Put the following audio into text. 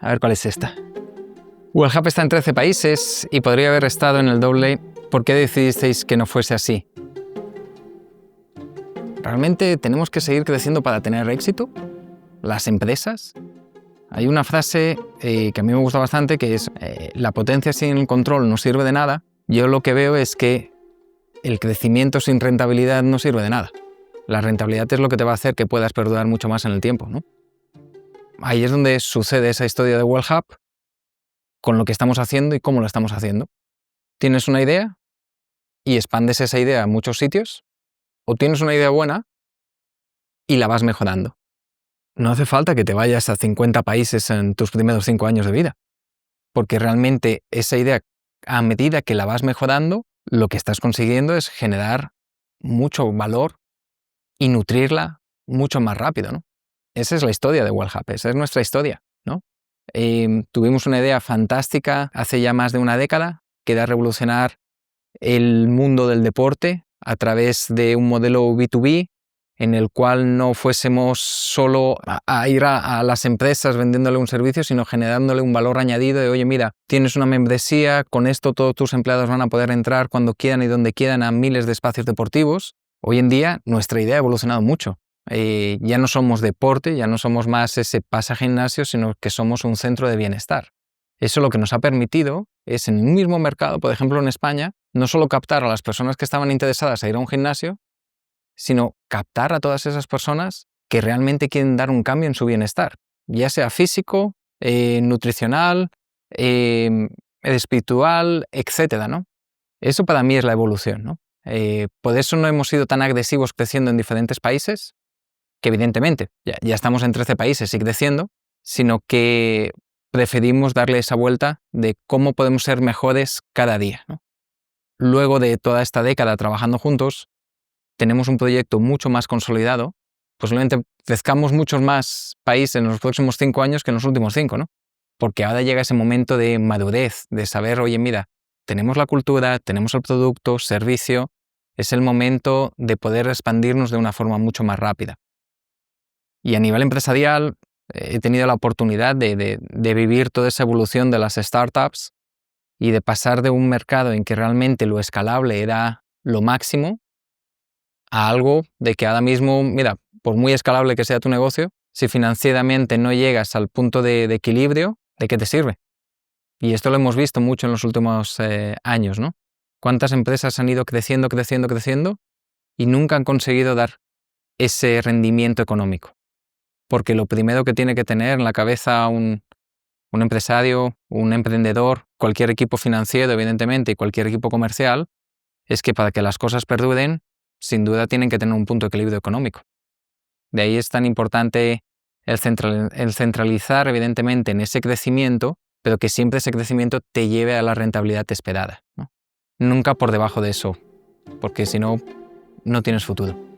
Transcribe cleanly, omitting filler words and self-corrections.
A ver cuál es esta. Wellhub está en 13 países y podría haber estado en el doble. ¿Por qué decidisteis que no fuese así? ¿Realmente tenemos que seguir creciendo para tener éxito? ¿Las empresas? Hay una frase que a mí me gusta bastante que es la potencia sin el control no sirve de nada. Yo lo que veo es que el crecimiento sin rentabilidad no sirve de nada. La rentabilidad es lo que te va a hacer que puedas perdurar mucho más en el tiempo, ¿no? Ahí es donde sucede esa historia de Wellhub con lo que estamos haciendo y cómo lo estamos haciendo. Tienes una idea y expandes esa idea a muchos sitios, o tienes una idea buena y la vas mejorando. No hace falta que te vayas a 50 países en tus primeros 5 años de vida, porque realmente esa idea, a medida que la vas mejorando, lo que estás consiguiendo es generar mucho valor y nutrirla mucho más rápido, ¿no? Esa es la historia de Wellhub, esa es nuestra historia, ¿no? Tuvimos una idea fantástica hace ya más de una década, que era revolucionar el mundo del deporte a través de un modelo B2B en el cual no fuésemos solo a ir a las empresas vendiéndole un servicio, sino generándole un valor añadido de, oye, mira, tienes una membresía, con esto todos tus empleados van a poder entrar cuando quieran y donde quieran a miles de espacios deportivos. Hoy en día nuestra idea ha evolucionado mucho. Ya no somos deporte, ya no somos más ese pasa-gimnasio, sino que somos un centro de bienestar. Eso lo que nos ha permitido es, en un mismo mercado, por ejemplo en España, no solo captar a las personas que estaban interesadas a ir a un gimnasio, sino captar a todas esas personas que realmente quieren dar un cambio en su bienestar, ya sea físico, nutricional, espiritual, etcétera, ¿no? Eso para mí es la evolución, ¿no? Por eso no hemos sido tan agresivos creciendo en diferentes países, que evidentemente ya estamos en 13 países y creciendo, sino que preferimos darle esa vuelta de cómo podemos ser mejores cada día, ¿no? Luego de toda esta década trabajando juntos, tenemos un proyecto mucho más consolidado. Posiblemente crezcamos muchos más países en los próximos 5 años que en los últimos 5, ¿no? Porque ahora llega ese momento de madurez, de saber, oye, mira, tenemos la cultura, tenemos el producto, servicio, es el momento de poder expandirnos de una forma mucho más rápida. Y a nivel empresarial, he tenido la oportunidad de vivir toda esa evolución de las startups y de pasar de un mercado en que realmente lo escalable era lo máximo a algo de que ahora mismo, mira, por muy escalable que sea tu negocio, si financieramente no llegas al punto de equilibrio, ¿de qué te sirve? Y esto lo hemos visto mucho en los últimos años, ¿no? ¿Cuántas empresas han ido creciendo y nunca han conseguido dar ese rendimiento económico? Porque lo primero que tiene que tener en la cabeza un empresario, un emprendedor, cualquier equipo financiero, evidentemente, y cualquier equipo comercial, es que para que las cosas perduren, sin duda tienen que tener un punto de equilibrio económico. De ahí es tan importante el centralizar, evidentemente, en ese crecimiento, pero que siempre ese crecimiento te lleve a la rentabilidad esperada, ¿no? Nunca por debajo de eso, porque si no, no tienes futuro.